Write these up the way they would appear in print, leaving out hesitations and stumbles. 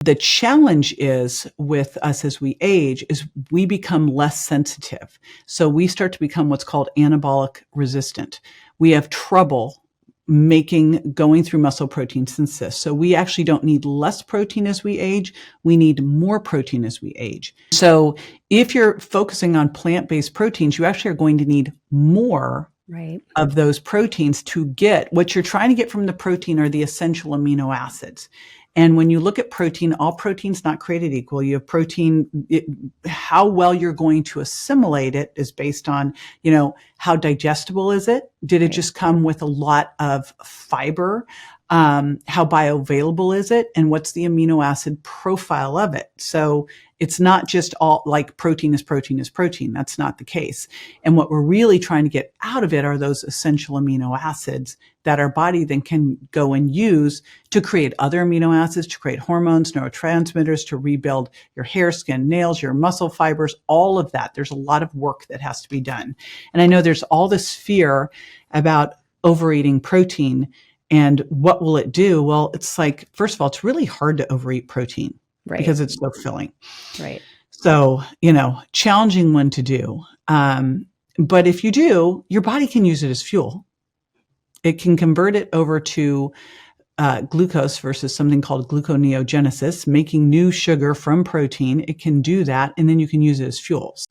The challenge is with us as we age is we become less sensitive. So we start to become what's called anabolic resistant. We have trouble going through muscle protein synthesis. So we actually don't need less protein as we age. We need more protein as we age. So if you're focusing on plant-based proteins, you actually are going to need more of those proteins to get what you're trying to get from the protein are the essential amino acids. And when you look at protein, all protein's not created equal. You have protein, how well you're going to assimilate it is based on, how digestible is it? Did it just come with a lot of fiber? How bioavailable is it? And what's the amino acid profile of it? So it's not just all like protein is protein is protein. That's not the case. And what we're really trying to get out of it are those essential amino acids that our body then can go and use to create other amino acids, to create hormones, neurotransmitters, to rebuild your hair, skin, nails, your muscle fibers, all of that. There's a lot of work that has to be done. And I know there's all this fear about overeating protein and what will it do? Well, it's like, first of all, it's really hard to overeat protein. Because it's so filling. Right. So, challenging one to do. But if you do, your body can use it as fuel. It can convert it over to glucose versus something called gluconeogenesis, making new sugar from protein. It can do that, and then you can use it as fuels.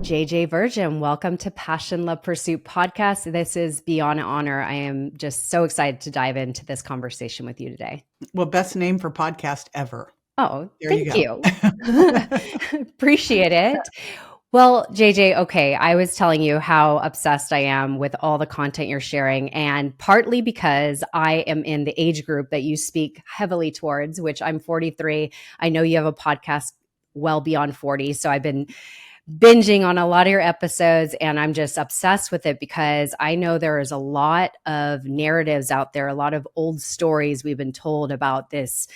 JJ Virgin, welcome to Passion, Love, Pursuit podcast. This is beyond an honor. I am just so excited to dive into this conversation with you today. Well, best name for podcast ever. Oh, thank you. Appreciate it. Well, JJ, okay, I was telling you how obsessed I am with all the content you're sharing, and partly because I am in the age group that you speak heavily towards, which I'm 43. I know you have a podcast well beyond 40, so I've been binging on a lot of your episodes, and I'm just obsessed with it because I know there is a lot of narratives out there, a lot of old stories we've been told about this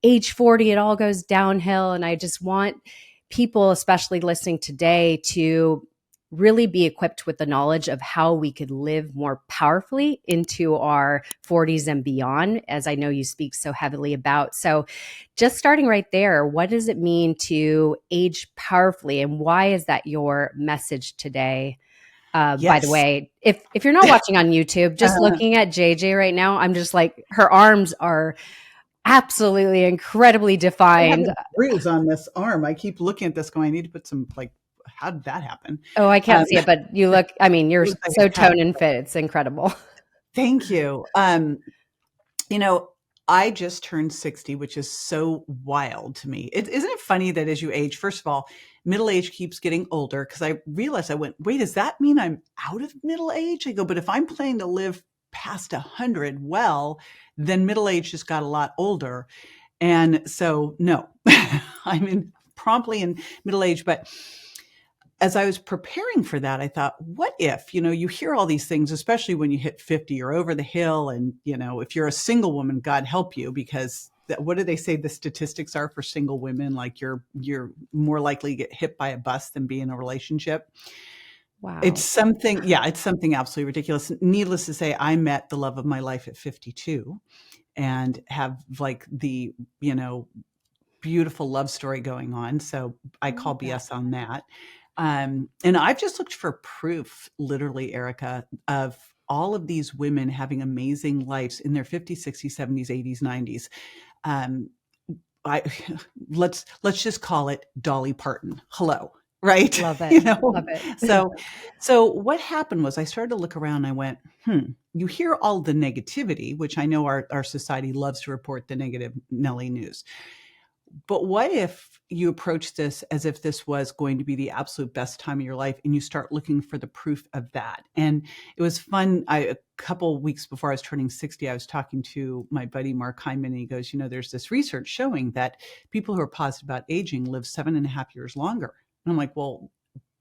age 40, it all goes downhill. And I just want people, especially listening today, to really be equipped with the knowledge of how we could live more powerfully into our 40s and beyond, as I know you speak so heavily about. So just starting right there, what does it mean to age powerfully, and why is that your message today? Yes. By the way, if you're not watching on YouTube, just looking at JJ right now, I'm just like, her arms are absolutely incredibly defined. I have a bruise on this arm. I keep looking at this going, I need to put some how did that happen? Oh, I can't see it, but you look, you're so toned and fit. It's incredible. Thank you. I just turned 60, which is so wild to me. Isn't it funny that as you age, first of all, middle age keeps getting older? Because I realized wait, does that mean I'm out of middle age? I go, but if I'm planning to live past 100, well, then middle age just got a lot older. And so, no, I'm promptly in middle age, but as I was preparing for that, I thought, what if, you hear all these things, especially when you hit 50, you're over the hill. And, if you're a single woman, God help you, because what do they say the statistics are for single women? Like you're more likely to get hit by a bus than be in a relationship. Wow. It's something absolutely ridiculous. Needless to say, I met the love of my life at 52 and have the, beautiful love story going on. So I call BS on that. And I've just looked for proof, literally, Erica, of all of these women having amazing lives in their 50s, 60s, 70s, 80s, 90s. Let's just call it Dolly Parton. Hello. Right. Love it. Love it. So what happened was I started to look around and I went, you hear all the negativity, which I know our society loves to report the negative Nelly news. But what if you approach this as if this was going to be the absolute best time of your life and you start looking for the proof of that? And it was fun. A couple of weeks before I was turning 60, I was talking to my buddy, Mark Hyman, and he goes, there's this research showing that people who are positive about aging live 7.5 years longer. And I'm like, well,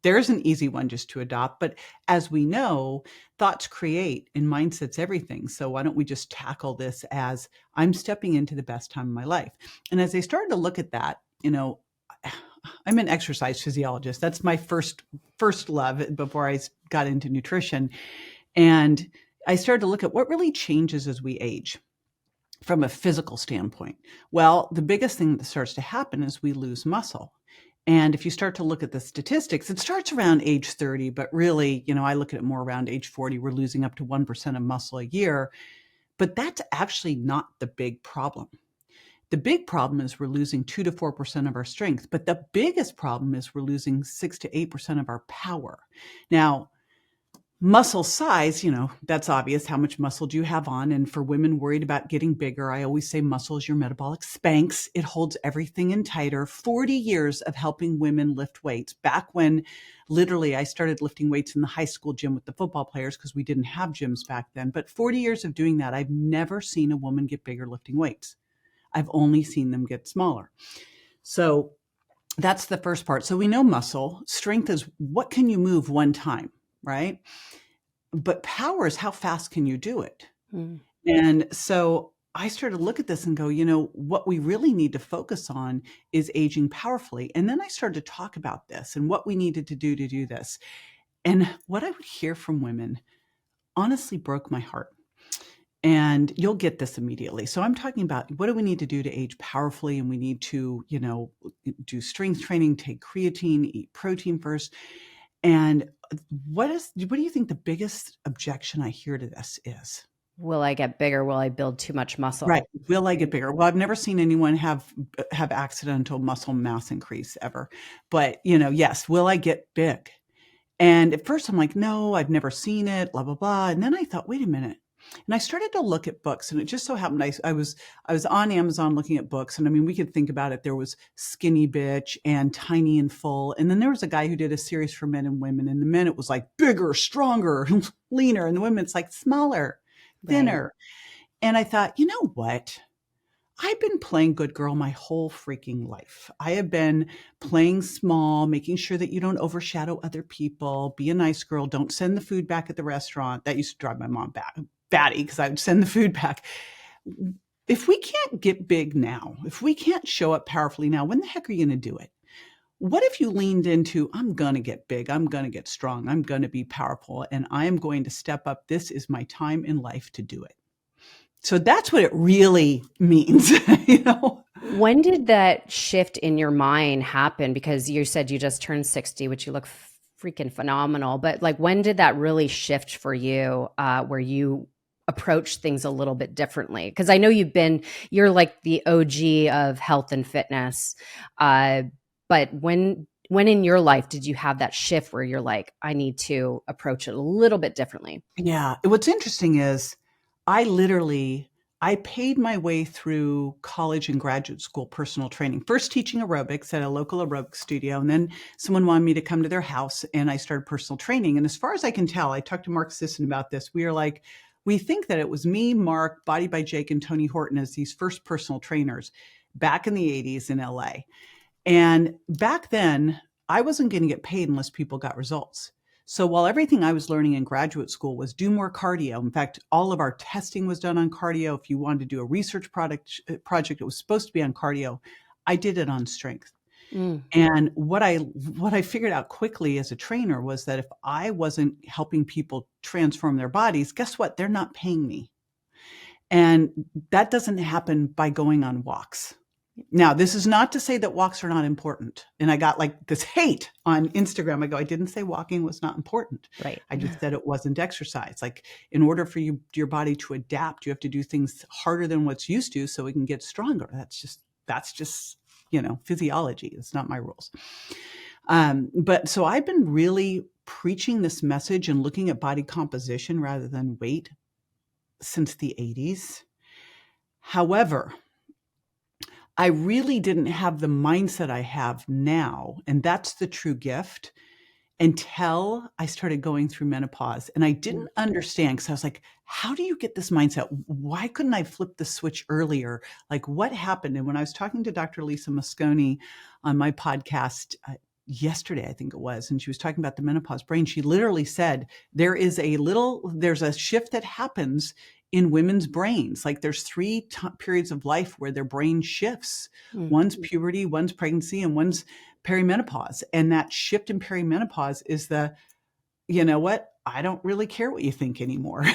there's an easy one just to adopt. But as we know, thoughts create and mindset's everything. So why don't we just tackle this as I'm stepping into the best time of my life? And as I started to look at that, I'm an exercise physiologist. That's my first love before I got into nutrition. And I started to look at what really changes as we age from a physical standpoint. Well, the biggest thing that starts to happen is we lose muscle. And if you start to look at the statistics, it starts around age 30, but really, I look at it more around age 40. We're losing up to 1% of muscle a year. But that's actually not the big problem. The big problem is we're losing 2 to 4% of our strength. But the biggest problem is we're losing 6 to 8% of our power. Now, muscle size, that's obvious. How much muscle do you have on? And for women worried about getting bigger, I always say muscle is your metabolic Spanx. It holds everything in tighter. 40 years of helping women lift weights. Back when literally I started lifting weights in the high school gym with the football players because we didn't have gyms back then. But 40 years of doing that, I've never seen a woman get bigger lifting weights. I've only seen them get smaller. So that's the first part. So we know muscle. Strength is what can you move one time, right? But power is how fast can you do it? And so I started to look at this and go, what we really need to focus on is aging powerfully. And then I started to talk about this and what we needed to do this. And what I would hear from women honestly broke my heart. And you'll get this immediately. So I'm talking about what do we need to do to age powerfully? And we need to, do strength training, take creatine, eat protein first. And what do you think the biggest objection I hear to this is? Will I get bigger? Will I build too much muscle? Right. Will I get bigger? Well, I've never seen anyone have accidental muscle mass increase ever. But, yes, will I get big? And at first I'm like, no, I've never seen it, blah, blah, blah. And then I thought, wait a minute. And I started to look at books, and it just so happened I was on Amazon looking at books, and I mean, we could think about it. There was Skinny Bitch and Tiny and Full, and then there was a guy who did a series for men and women, and the men it was like bigger, stronger, leaner, and the women it's like smaller, thinner. Right. And I thought, you know what? I've been playing good girl my whole freaking life. I have been playing small, making sure that you don't overshadow other people, be a nice girl, don't send the food back at the restaurant. That used to drive my mom batty because I would send the food back. If we can't get big now, if we can't show up powerfully now, when the heck are you going to do it? What if you leaned into, I'm going to get big, I'm going to get strong, I'm going to be powerful, and I am going to step up. This is my time in life to do it. So that's what it really means, When did that shift in your mind happen? Because you said you just turned 60, which you look freaking phenomenal. But like, when did that really shift for you, where you approach things a little bit differently? Because I know you're like the OG of health and fitness. But when in your life did you have that shift where you're like, I need to approach it a little bit differently? Yeah. What's interesting is I paid my way through college and graduate school personal training. First teaching aerobics at a local aerobics studio. And then someone wanted me to come to their house and I started personal training. And as far as I can tell, I talked to Mark Sisson about this. We think that it was me, Mark, Body by Jake, and Tony Horton as these first personal trainers back in the 80s in LA. And back then, I wasn't going to get paid unless people got results. So while everything I was learning in graduate school was do more cardio, in fact, all of our testing was done on cardio. If you wanted to do a research project, it was supposed to be on cardio. I did it on strength. And what I figured out quickly as a trainer was that if I wasn't helping people transform their bodies, guess what? They're not paying me. And that doesn't happen by going on walks. Now, this is not to say that walks are not important. And I got like this hate on Instagram. I didn't say walking was not important. Right. I just said it wasn't exercise. Like in order for your body to adapt, you have to do things harder than what's used to so it can get stronger. That's just physiology. It's not my rules. But so I've been really preaching this message and looking at body composition rather than weight since the 80s. However, I really didn't have the mindset I have now, and that's the true gift, until I started going through menopause. And I didn't understand because I was like, how do you get this mindset? Why couldn't I flip the switch earlier? Like what happened? And when I was talking to Dr. Lisa Mosconi on my podcast, yesterday, I think it was, and she was talking about the menopause brain. She literally said there's a shift that happens in women's brains. Like there's three periods of life where their brain shifts. One's puberty, one's pregnancy, and one's perimenopause. And that shift in perimenopause is you know what? I don't really care what you think anymore.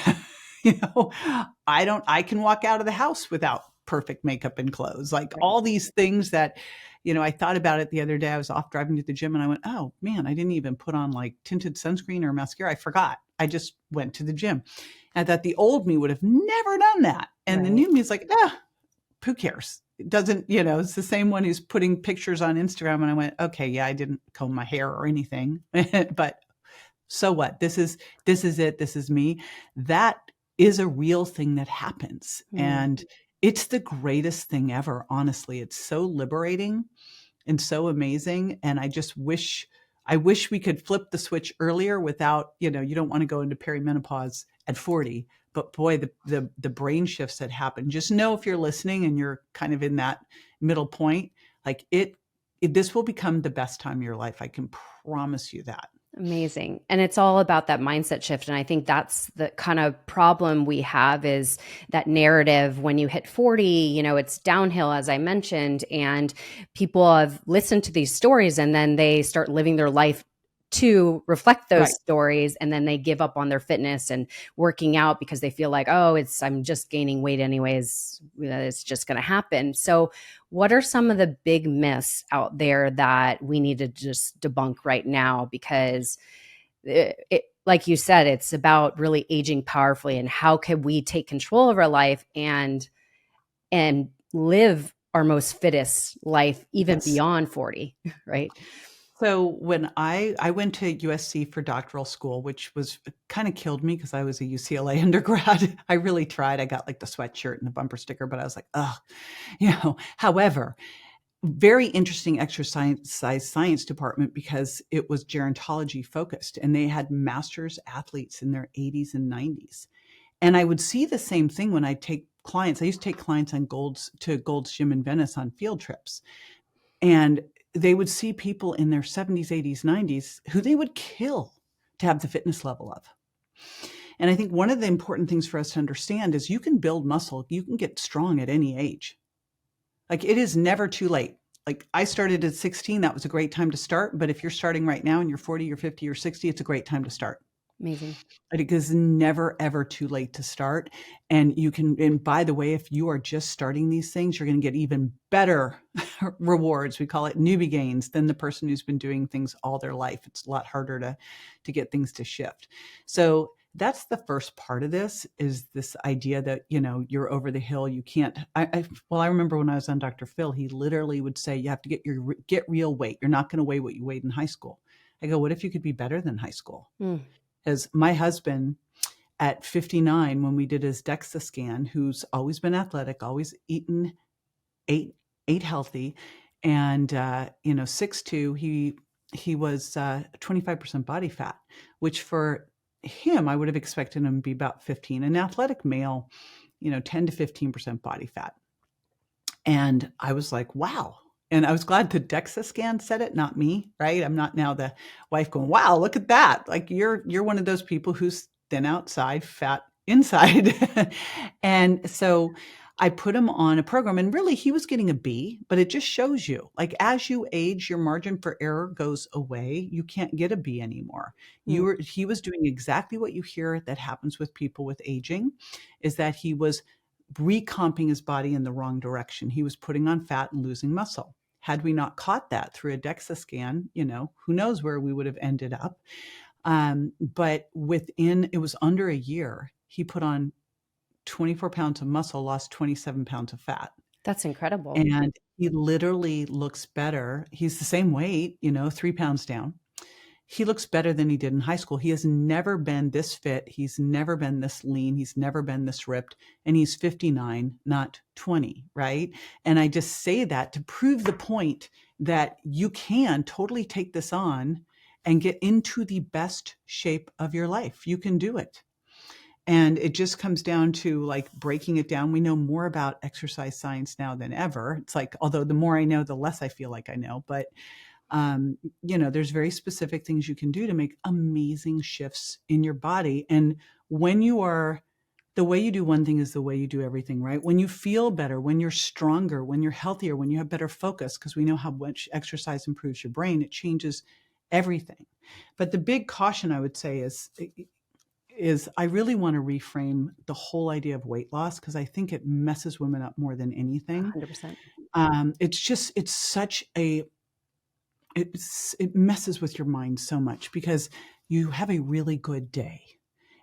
I can walk out of the house without perfect makeup and clothes. Like all these things that, I thought about it the other day. I was off driving to the gym and I went, oh man, I didn't even put on like tinted sunscreen or mascara. I forgot. I just went to the gym. And that the old me would have never done that. And the new me is like, who cares? It doesn't, it's the same one who's putting pictures on Instagram. And I went, okay, yeah, I didn't comb my hair or anything, but so what? This is it. This is me. That is a real thing that happens. And it's the greatest thing ever. Honestly, it's so liberating and so amazing. And I wish we could flip the switch earlier without, you don't want to go into perimenopause at 40, but boy, the brain shifts that happen, just know if you're listening and you're kind of in that middle point, like this will become the best time of your life. I can promise you that. Amazing. And it's all about that mindset shift. And I think that's the kind of problem we have is that narrative when you hit 40, it's downhill, as I mentioned, and people have listened to these stories and then they start living their life to reflect those stories. And then they give up on their fitness and working out because they feel like, I'm just gaining weight anyways. It's just going to happen. So what are some of the big myths out there that we need to just debunk right now? Because like you said, it's about really aging powerfully and how can we take control of our life and live our most fittest life even beyond 40, right? So when I went to USC for doctoral school, which was kind of killed me because I was a UCLA undergrad. I really tried. I got like the sweatshirt and the bumper sticker, but I was like, however, very interesting exercise science department because it was gerontology focused and they had masters athletes in their 80s and 90s. And I would see the same thing when I take clients. I used to take clients on Gold's Gym in Venice on field trips. And they would see people in their 70s, 80s, 90s who they would kill to have the fitness level of. And I think one of the important things for us to understand is you can build muscle, you can get strong at any age. Like it is never too late. Like I started at 16, that was a great time to start. But if you're starting right now and you're 40 or 50 or 60, it's a great time to start. Amazing. It is never, ever too late to start. And and by the way, if you are just starting these things, you're going to get even better rewards. We call it newbie gains than the person who's been doing things all their life. It's a lot harder to get things to shift. So that's the first part of this is this idea that, you're over the hill. You can't, I remember when I was on Dr. Phil, he literally would say, you have to get real weight. You're not going to weigh what you weighed in high school. I go, what if you could be better than high school? As my husband at 59, when we did his DEXA scan, who's always been athletic, always ate healthy, and 6'2", he was 25% body fat, which for him I would have expected him to be about 15. An athletic male, 10 to 15% body fat, and I was like, wow. And I was glad the DEXA scan said it, not me, right? I'm not now the wife going, wow, look at that. Like you're one of those people who's thin outside, fat inside. And so I put him on a program and really he was getting a B, but it just shows you like as you age, your margin for error goes away. You can't get a B anymore. He was doing exactly what you hear that happens with people with aging is that he was recomping his body in the wrong direction. He was putting on fat and losing muscle. Had we not caught that through a DEXA scan, who knows where we would have ended up. But it was under a year, he put on 24 pounds of muscle, lost 27 pounds of fat. That's incredible. And he literally looks better. He's the same weight, 3 pounds down. He looks better than he did in high school. He has never been this fit. He's never been this lean. He's never been this ripped. And he's 59, not 20, right? And I just say that to prove the point that you can totally take this on and get into the best shape of your life. You can do it. And it just comes down to like breaking it down. We know more about exercise science now than ever. It's like, although the more I know, the less I feel like I know. But There's very specific things you can do to make amazing shifts in your body. And when you are, the way you do one thing is the way you do everything, right? When you feel better, when you're stronger, when you're healthier, when you have better focus, because we know how much exercise improves your brain, it changes everything. But the big caution I would say is I really want to reframe the whole idea of weight loss, because I think it messes women up more than anything. 100%. It's such a, it messes with your mind so much, because you have a really good day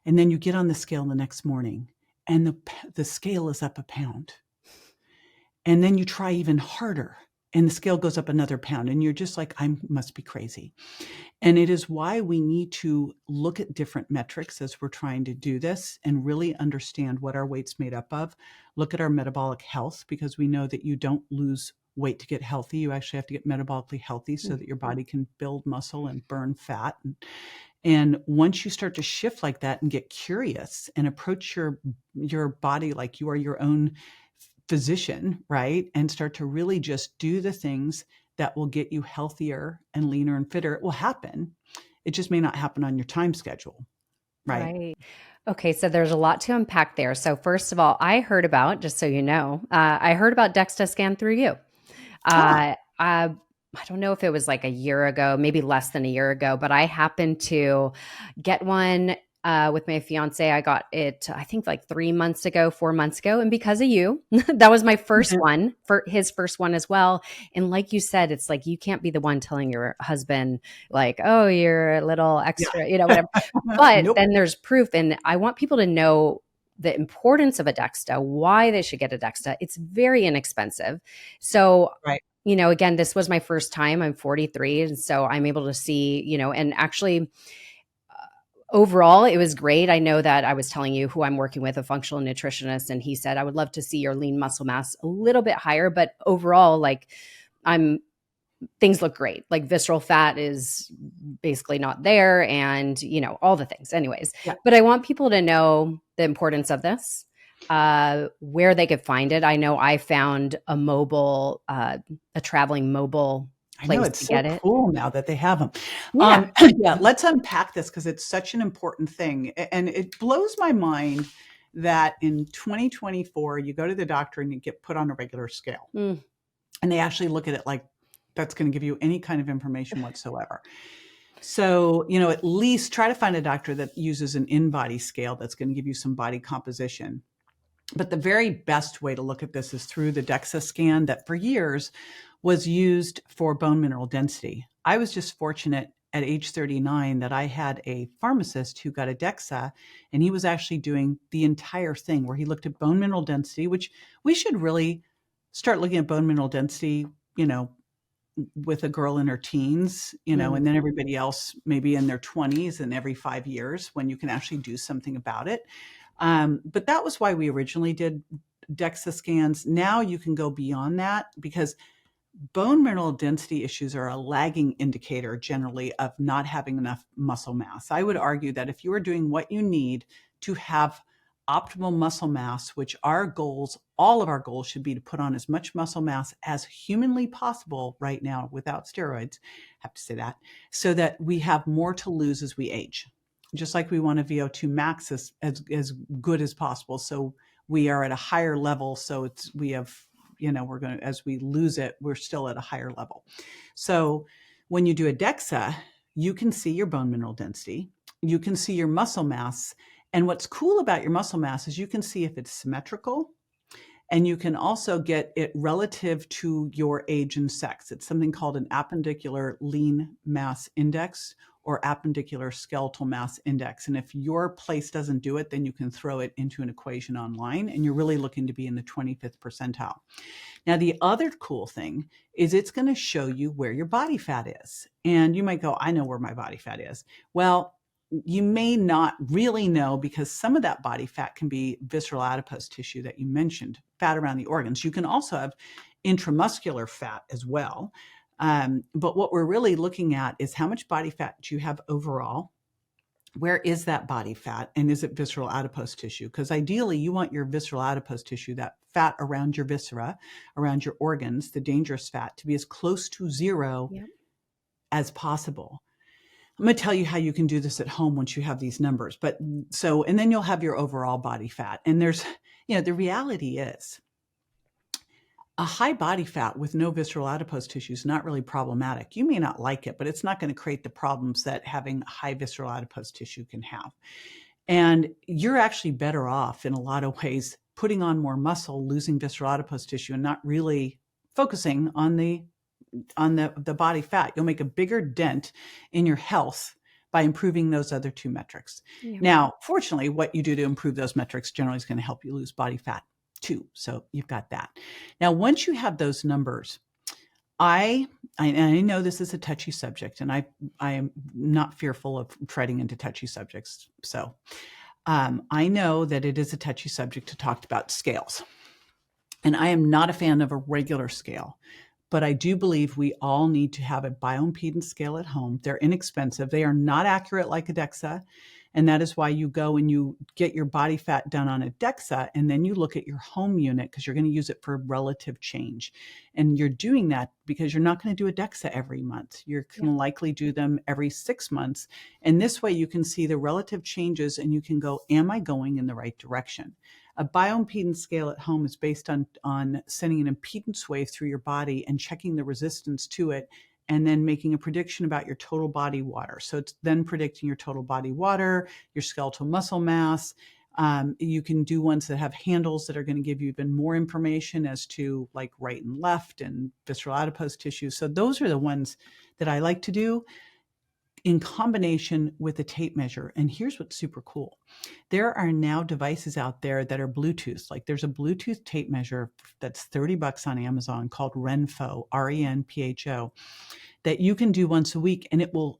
and then you get on the scale the next morning and the scale is up a pound, and then you try even harder and the scale goes up another pound, and you're just like, I must be crazy. And it is why we need to look at different metrics as we're trying to do this and really understand what our weight's made up of. Look at our metabolic health, because we know that you don't lose weight to get healthy. You actually have to get metabolically healthy so that your body can build muscle and burn fat. And once you start to shift like that and get curious and approach your body like you are your own physician, right? And start to really just do the things that will get you healthier and leaner and fitter, it will happen. It just may not happen on your time schedule, right? Right. Okay, so there's a lot to unpack there. So first of all, I heard about, just so you know, I heard about DEXA scan through you. I don't know if it was like a year ago, maybe less than a year ago, but I happened to get one with my fiance. I got it, I think like 4 months ago. And because of you, that was my first one, for his first one as well. And like you said, it's like, you can't be the one telling your husband like, oh, you're a little extra, whatever. But Nope. then there's proof. And I want people to know the importance of a DEXA, why they should get a DEXA. It's very inexpensive. So, Right. Again, this was my first time. I'm 43. And so I'm able to see, and actually overall, it was great. I know that I was telling you who I'm working with, a functional nutritionist, and he said, I would love to see your lean muscle mass a little bit higher, but overall, like things look great. Like visceral fat is basically not there, and all the things anyways. Yeah. But I want people to know the importance of this, where they could find it. I know I found a traveling mobile place I know, it's to so get it. cool now that they have them. Yeah. Yeah, let's unpack this, because it's such an important thing. And it blows my mind that in 2024, you go to the doctor and you get put on a regular scale. Mm. And they actually look at it like that's going to give you any kind of information whatsoever. So, at least try to find a doctor that uses an in-body scale that's going to give you some body composition. But the very best way to look at this is through the DEXA scan that for years was used for bone mineral density. I was just fortunate at age 39 that I had a pharmacist who got a DEXA, and he was actually doing the entire thing where he looked at bone mineral density, which we should really start looking at bone mineral density, with a girl in her teens, and then everybody else maybe in their 20s, and every 5 years when you can actually do something about it. But that was why we originally did DEXA scans. Now you can go beyond that, because bone mineral density issues are a lagging indicator generally of not having enough muscle mass. I would argue that if you are doing what you need to have optimal muscle mass, which all of our goals should be to put on as much muscle mass as humanly possible right now without steroids, I have to say that, so that we have more to lose as we age. Just like we want a VO2 max as good as possible. So we are at a higher level. So we're going to, as we lose it, we're still at a higher level. So when you do a DEXA, you can see your bone mineral density, you can see your muscle mass. And what's cool about your muscle mass is you can see if it's symmetrical, and you can also get it relative to your age and sex. It's something called an appendicular lean mass index or appendicular skeletal mass index. And if your place doesn't do it, then you can throw it into an equation online, and you're really looking to be in the 25th percentile. Now, the other cool thing is it's going to show you where your body fat is. And you might go, I know where my body fat is. Well, you may not really know, because some of that body fat can be visceral adipose tissue that you mentioned, fat around the organs. You can also have intramuscular fat as well. But what we're really looking at is how much body fat do you have overall? Where is that body fat? And is it visceral adipose tissue? Because ideally you want your visceral adipose tissue, that fat around your viscera, around your organs, the dangerous fat, to be as close to zero as possible. I'm going to tell you how you can do this at home once you have these numbers. And then you'll have your overall body fat. And the reality is a high body fat with no visceral adipose tissue is not really problematic. You may not like it, but it's not going to create the problems that having high visceral adipose tissue can have. And you're actually better off in a lot of ways putting on more muscle, losing visceral adipose tissue, and not really focusing on the body fat. You'll make a bigger dent in your health by improving those other two metrics. Yeah. Now, fortunately, what you do to improve those metrics generally is going to help you lose body fat too. So you've got that. Now, once you have those numbers, I know this is a touchy subject, and I am not fearful of treading into touchy subjects. So I know that it is a touchy subject to talk about scales. And I am not a fan of a regular scale, but I do believe we all need to have a bioimpedance scale at home. They're inexpensive. They are not accurate like a DEXA. And that is why you go and you get your body fat done on a DEXA, and then you look at your home unit because you're going to use it for relative change. And you're doing that because you're not going to do a DEXA every month. You're going to likely do them every 6 months. And this way you can see the relative changes and you can go, am I going in the right direction? A bioimpedance scale at home is based on sending an impedance wave through your body and checking the resistance to it, and then making a prediction about your total body water. So it's then predicting your total body water, your skeletal muscle mass. You can do ones that have handles that are going to give you even more information as to like right and left and visceral adipose tissue. So those are the ones that I like to do in combination with a tape measure. And here's what's super cool. There are now devices out there that are Bluetooth. Like there's a Bluetooth tape measure that's $30 on Amazon called Renpho, RENPHO, that you can do once a week, and it will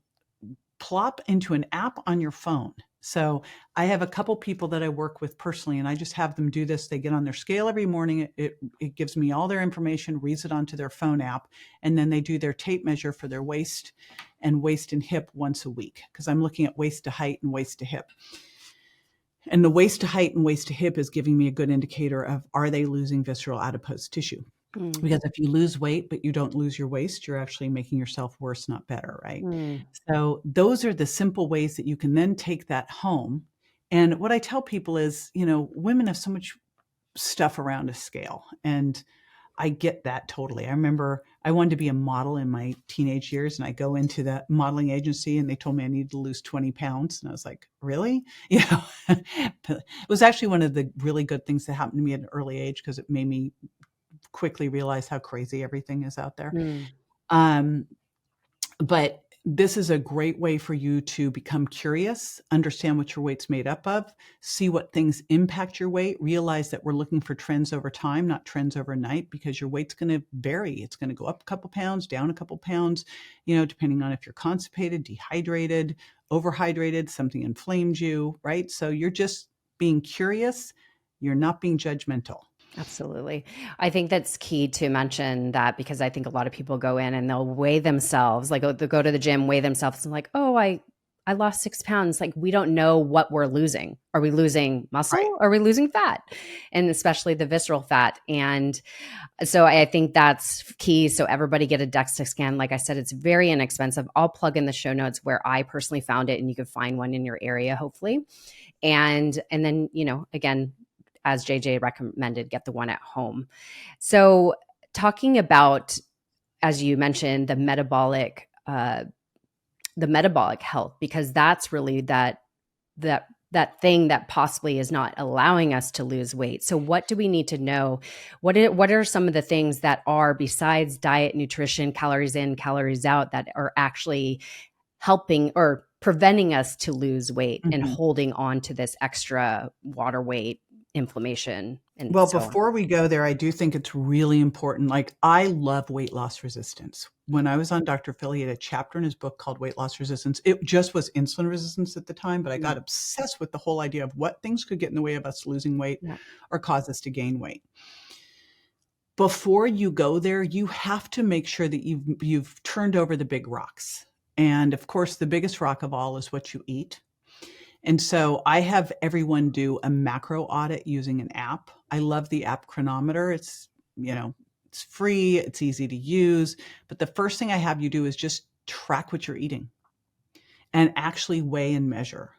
plop into an app on your phone. So I have a couple people that I work with personally, and I just have them do this. They get on their scale every morning. It gives me all their information, reads it onto their phone app, and then they do their tape measure for their waist and hip once a week, because I'm looking at waist to height and waist to hip. And the waist to height and waist to hip is giving me a good indicator of, are they losing visceral adipose tissue? Because if you lose weight, but you don't lose your waist, you're actually making yourself worse, not better, right? So those are the simple ways that you can then take that home. And what I tell people is, women have so much stuff around a scale, and I get that totally. I remember I wanted to be a model in my teenage years, and I go into the modeling agency and they told me I needed to lose 20 pounds. And I was like, really? It was actually one of the really good things that happened to me at an early age, because it made me quickly realize how crazy everything is out there. But this is a great way for you to become curious, understand what your weight's made up of, see what things impact your weight, realize that we're looking for trends over time, not trends overnight, because your weight's going to vary. It's going to go up a couple pounds, down a couple pounds, depending on if you're constipated, dehydrated, overhydrated, something inflamed you, right? So you're just being curious. You're not being judgmental. Absolutely. I think that's key to mention that, because I think a lot of people go in and they'll weigh themselves, like they'll go to the gym, weigh themselves, and like, oh, I lost 6 pounds. Like, we don't know what we're losing. Are we losing muscle? Right. Are we losing fat? And especially the visceral fat. And so I think that's key. So everybody get a DEXA scan. Like I said, it's very inexpensive. I'll plug in the show notes where I personally found it, and you can find one in your area, hopefully. And then, again, as JJ recommended, get the one at home. So talking about, as you mentioned, the metabolic health, because that's really that thing that possibly is not allowing us to lose weight. So what do we need to know? What are some of the things that are, besides diet, nutrition, calories in, calories out, that are actually helping or preventing us to lose weight and holding on to this extra water weight, inflammation? And well, before we go there, I do think it's really important. Like, I love weight loss resistance. When I was on Dr. Phil, he had a chapter in his book called Weight Loss Resistance. It just was insulin resistance at the time, but I got obsessed with the whole idea of what things could get in the way of us losing weight or cause us to gain weight. Before you go there, you have to make sure that you've turned over the big rocks. And of course, the biggest rock of all is what you eat. And so I have everyone do a macro audit using an app. I love the app Chronometer. It's, it's free, it's easy to use. But the first thing I have you do is just track what you're eating and actually weigh and measure.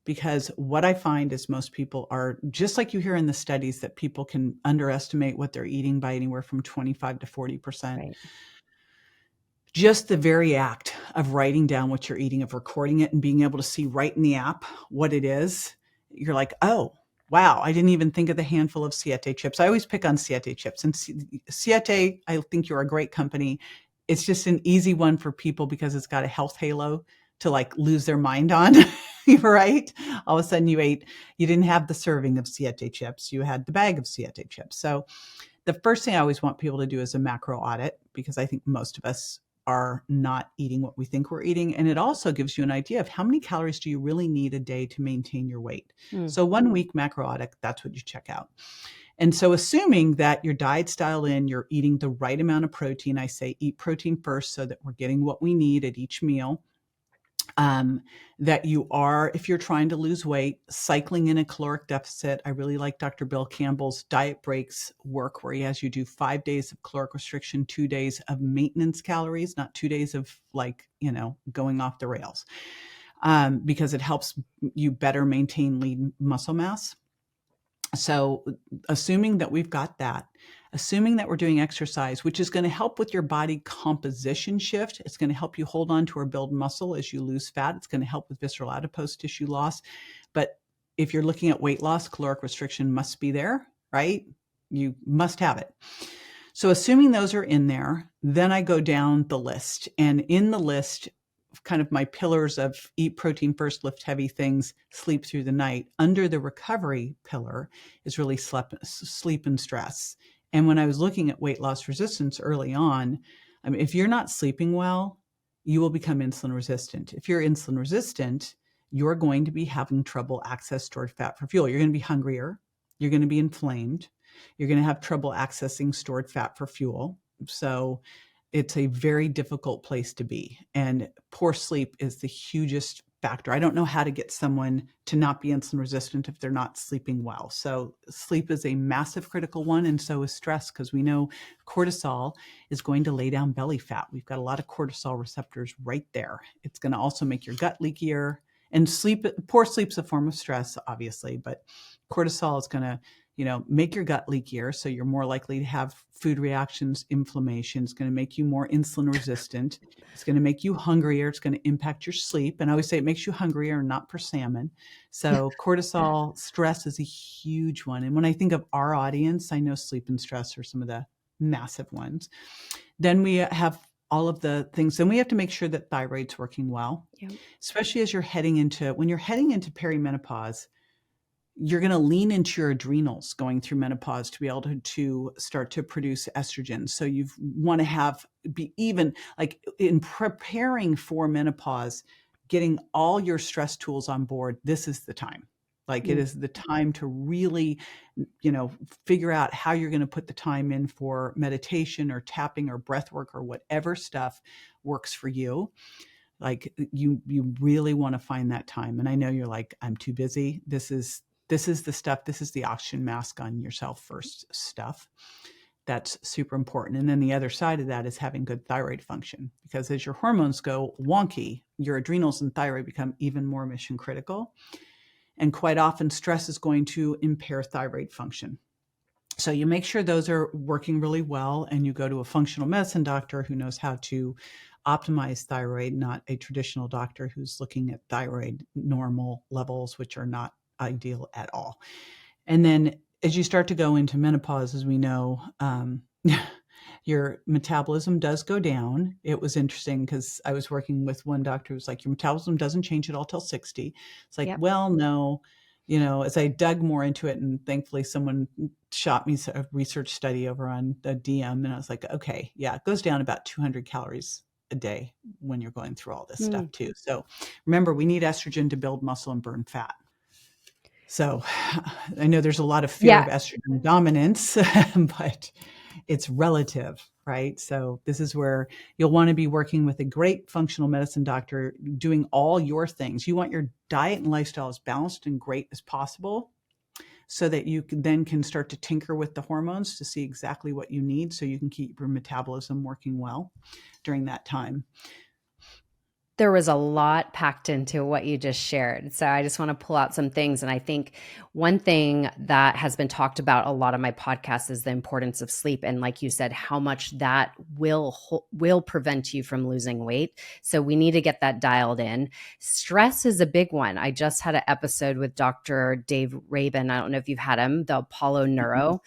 Because what I find is most people are, just like you hear in the studies, that people can underestimate what they're eating by anywhere from 25 to 40%. Right. Just the very act of writing down what you're eating, of recording it and being able to see right in the app what it is, you're like, oh, wow, I didn't even think of the handful of Siete chips. I always pick on Siete chips. And Siete, I think you're a great company. It's just an easy one for people because it's got a health halo to like lose their mind on, right? All of a sudden you didn't have the serving of Siete chips. You had the bag of Siete chips. So the first thing I always want people to do is a macro audit, because I think most of us are not eating what we think we're eating. And it also gives you an idea of how many calories do you really need a day to maintain your weight. So 1 week macro audit, that's what you check out. And so assuming that your diet's dialed in, you're eating the right amount of protein, I say eat protein first so that we're getting what we need at each meal. That you are, if you're trying to lose weight, cycling in a caloric deficit. I really like Dr. Bill Campbell's diet breaks work, where he has you do 5 days of caloric restriction, 2 days of maintenance calories, not 2 days of going off the rails, because it helps you better maintain lean muscle mass. So assuming that we've got that, assuming that we're doing exercise, which is going to help with your body composition shift. It's going to help you hold on to or build muscle as you lose fat. It's going to help with visceral adipose tissue loss. But if you're looking at weight loss, caloric restriction must be there, right? You must have it. So assuming those are in there, then I go down the list. And in the list, kind of my pillars of eat protein first, lift heavy things, sleep through the night. Under the recovery pillar is really sleep and stress. And when I was looking at weight loss resistance early on, I mean, if you're not sleeping well, you will become insulin resistant. If you're insulin resistant, you're going to be having trouble access stored fat for fuel. You're going to be hungrier. You're going to be inflamed. You're going to have trouble accessing stored fat for fuel. So it's a very difficult place to be. And poor sleep is the hugest factor. I don't know how to get someone to not be insulin resistant if they're not sleeping well. So sleep is a massive critical one, and so is stress, because we know cortisol is going to lay down belly fat. We've got a lot of cortisol receptors right there. It's going to also make your gut leakier. And poor sleep's a form of stress, obviously, but cortisol is going to make your gut leakier, so you're more likely to have food reactions, inflammation. It's going to make you more insulin resistant. It's going to make you hungrier. It's going to impact your sleep. And I always say it makes you hungrier, not for salmon. So cortisol, stress is a huge one. And when I think of our audience, I know sleep and stress are some of the massive ones. Then we have all of the things. Then we have to make sure that thyroid's working well, especially as when you're heading into perimenopause. You're going to lean into your adrenals going through menopause to be able to start to produce estrogen. So you want to be even like in preparing for menopause, getting all your stress tools on board. This is the time. Like it is the time to really, figure out how you're going to put the time in for meditation or tapping or breath work or whatever stuff works for you. Like you really want to find that time. And I know you're like, I'm too busy. This is the stuff. This is the oxygen mask on yourself first stuff. That's super important. And then the other side of that is having good thyroid function, because as your hormones go wonky, your adrenals and thyroid become even more mission critical. And quite often stress is going to impair thyroid function. So you make sure those are working really well, and you go to a functional medicine doctor who knows how to optimize thyroid, not a traditional doctor who's looking at thyroid normal levels, which are not ideal at all. And then as you start to go into menopause, as we know, your metabolism does go down. It was interesting because I was working with one doctor who was like, your metabolism doesn't change at all till 60. It's like, well, no, as I dug more into it, and thankfully someone shot me a research study over on the DM, and I was like, okay, yeah, it goes down about 200 calories a day when you're going through all this stuff too. So remember, we need estrogen to build muscle and burn fat. So I know there's a lot of fear of estrogen dominance, but it's relative, right? So this is where you'll want to be working with a great functional medicine doctor doing all your things. You want your diet and lifestyle as balanced and great as possible so that you then can start to tinker with the hormones to see exactly what you need so you can keep your metabolism working well during that time. There was a lot packed into what you just shared. So I just want to pull out some things. And I think one thing that has been talked about a lot of my podcasts is the importance of sleep. And like you said, how much that will prevent you from losing weight. So we need to get that dialed in. Stress is a big one. I just had an episode with Dr. Dave Rabin. I don't know if you've had him, the Apollo Neuro,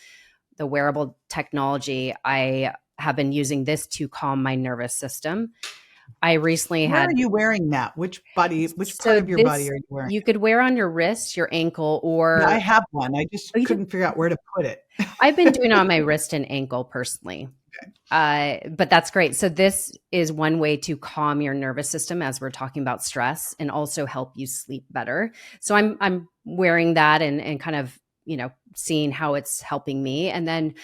the wearable technology. I have been using this to calm my nervous system. I recently Where are had you wearing that? Which part so of your body this are you wearing you it? could wear on your wrist, your ankle, Yeah, I or have one. I just oh, you do? couldn't figure out where to put it. I've been doing it on my wrist and ankle personally. But that's great. So this is one way to calm your nervous system as we're talking about stress and also help you sleep better. So I'm wearing that and kind of, seeing how it's helping me. And then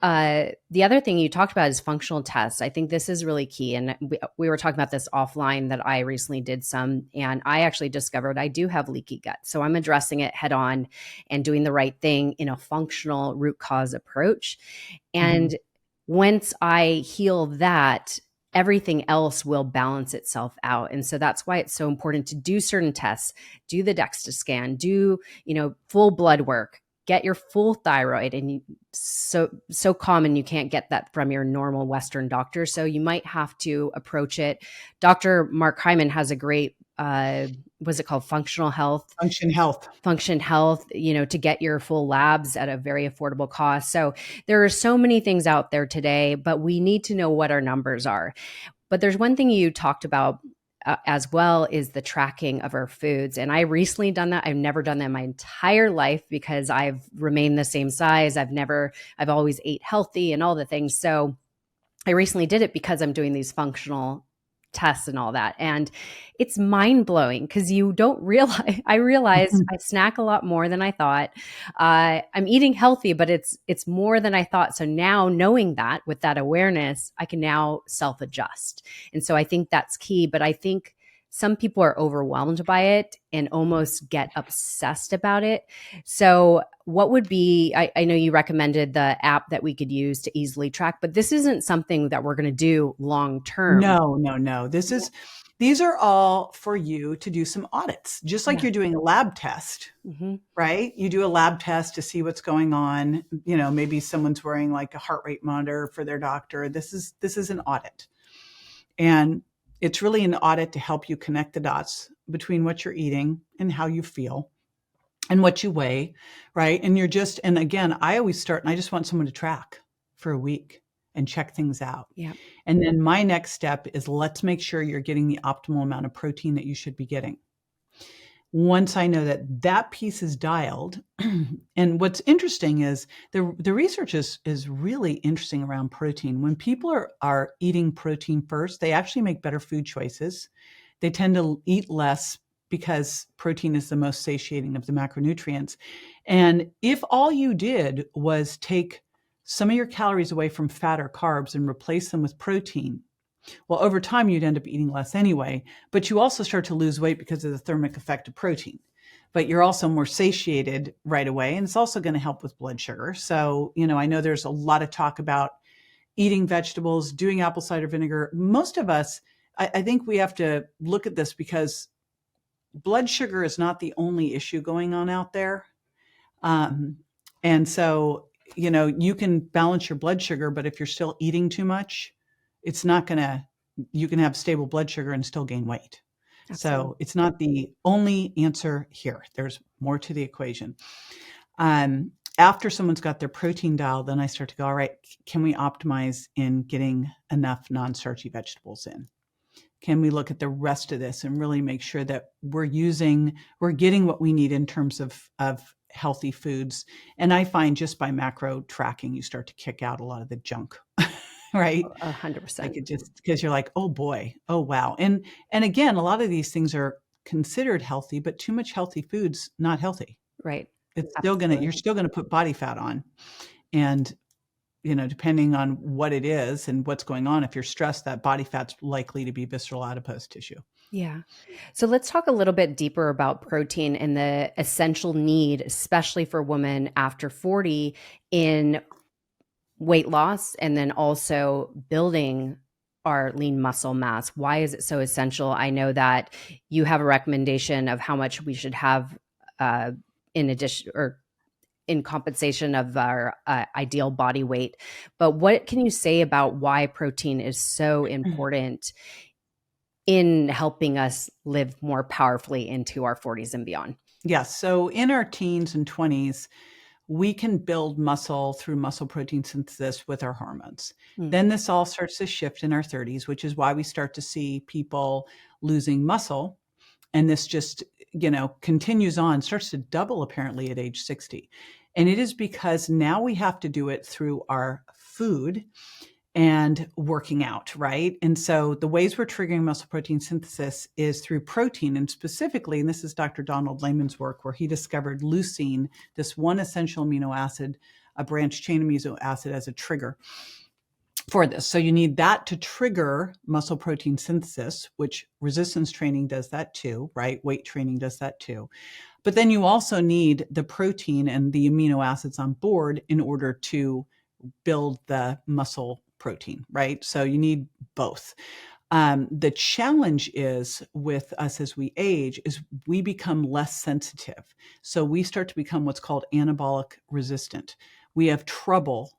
the other thing you talked about is functional tests. I think this is really key. And we were talking about this offline that I recently did some, and I actually discovered I do have leaky gut. So I'm addressing it head on and doing the right thing in a functional root cause approach. Mhm. And once I heal that, everything else will balance itself out. And so that's why it's so important to do certain tests, do the DEXA scan, do, full blood work, get your full thyroid. And so common, you can't get that from your normal Western doctor. So you might have to approach it. Dr. Mark Hyman has a great, what's it called? Function Health, to get your full labs at a very affordable cost. So there are so many things out there today, but we need to know what our numbers are. But there's one thing you talked about as well is the tracking of our foods. And I recently done that. I've never done that in my entire life because I've remained the same size. I've always ate healthy and all the things. So I recently did it because I'm doing these functional tests and all that. And it's mind blowing because you don't realize, I realized I snack a lot more than I thought. I'm eating healthy, but it's more than I thought. So now knowing that with that awareness, I can now self adjust. And so I think that's key. But I think some people are overwhelmed by it and almost get obsessed about it. So what would be, I know you recommended the app that we could use to easily track, but this isn't something that we're going to do long term. No. These are all for you to do some audits, just like Yeah. you're doing a lab test, Hmm. right? You do a lab test to see what's going on. Maybe someone's wearing like a heart rate monitor for their doctor. This is an audit. And it's really an audit to help you connect the dots between what you're eating and how you feel and what you weigh, right? And again, I always start and I just want someone to track for a week and check things out. Yeah. And then my next step is let's make sure you're getting the optimal amount of protein that you should be getting. Once I know that that piece is dialed, and what's interesting is the research is really interesting around protein. When people are eating protein first, they actually make better food choices. They tend to eat less because protein is the most satiating of the macronutrients. And if all you did was take some of your calories away from fat or carbs and replace them with protein, well, over time, you'd end up eating less anyway, but you also start to lose weight because of the thermic effect of protein. But you're also more satiated right away, and it's also going to help with blood sugar. So, I know there's a lot of talk about eating vegetables, doing apple cider vinegar. Most of us, I think we have to look at this because blood sugar is not the only issue going on out there. And so, you can balance your blood sugar, but if you're still eating too much, it's not going to, you can have stable blood sugar and still gain weight. Absolutely. So it's not the only answer here. There's more to the equation. After someone's got their protein dialed, then I start to go, all right, can we optimize in getting enough non-starchy vegetables in? Can we look at the rest of this and really make sure that we're getting what we need in terms of healthy foods? And I find just by macro tracking, you start to kick out a lot of the junk, right? 100%. Like it just, because you're like, oh boy, oh wow. And again, a lot of these things are considered healthy, but too much healthy food's not healthy. Right. You're still gonna put body fat on. And depending on what it is and what's going on, if you're stressed, that body fat's likely to be visceral adipose tissue. Yeah. So let's talk a little bit deeper about protein and the essential need, especially for women after 40 in weight loss and then also building our lean muscle mass. Why is it so essential? I know that you have a recommendation of how much we should have uh, in addition or in compensation of our ideal body weight. But what can you say about why protein is so important in helping us live more powerfully into our 40s and beyond? Yes. So in our teens and 20s, we can build muscle through muscle protein synthesis with our hormones. Mm, Then this all starts to shift in our 30s, which is why we start to see people losing muscle. And this just, continues on, starts to double apparently at age 60. And it is because now we have to do it through our food and working out, right? And so the ways we're triggering muscle protein synthesis is through protein, and specifically, and this is Dr. Donald Lehman's work, where he discovered leucine, this one essential amino acid, a branched chain amino acid, as a trigger for this. So you need that to trigger muscle protein synthesis, which resistance training does that too, right? Weight training does that too. But then you also need the protein and the amino acids on board in order to build the muscle protein, right? So you need both. The challenge is with us as we age is we become less sensitive. So we start to become what's called anabolic resistant. We have trouble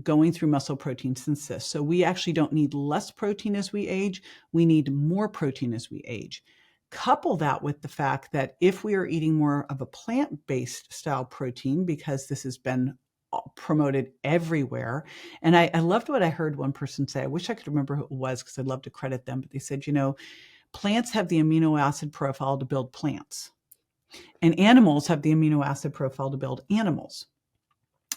going through muscle protein synthesis. So we actually don't need less protein as we age. We need more protein as we age. Couple that with the fact that if we are eating more of a plant-based style protein, because this has been promoted everywhere. And I loved what I heard one person say. I wish I could remember who it was because I'd love to credit them. But they said, plants have the amino acid profile to build plants, and animals have the amino acid profile to build animals.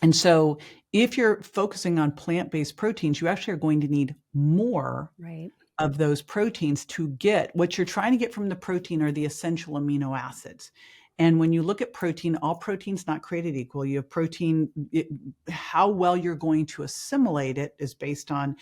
And so if you're focusing on plant-based proteins, you actually are going to need more right. of those proteins to get what you're trying to get from the protein are the essential amino acids. And when you look at protein, all protein's not created equal. You have protein, how well you're going to assimilate it is based on,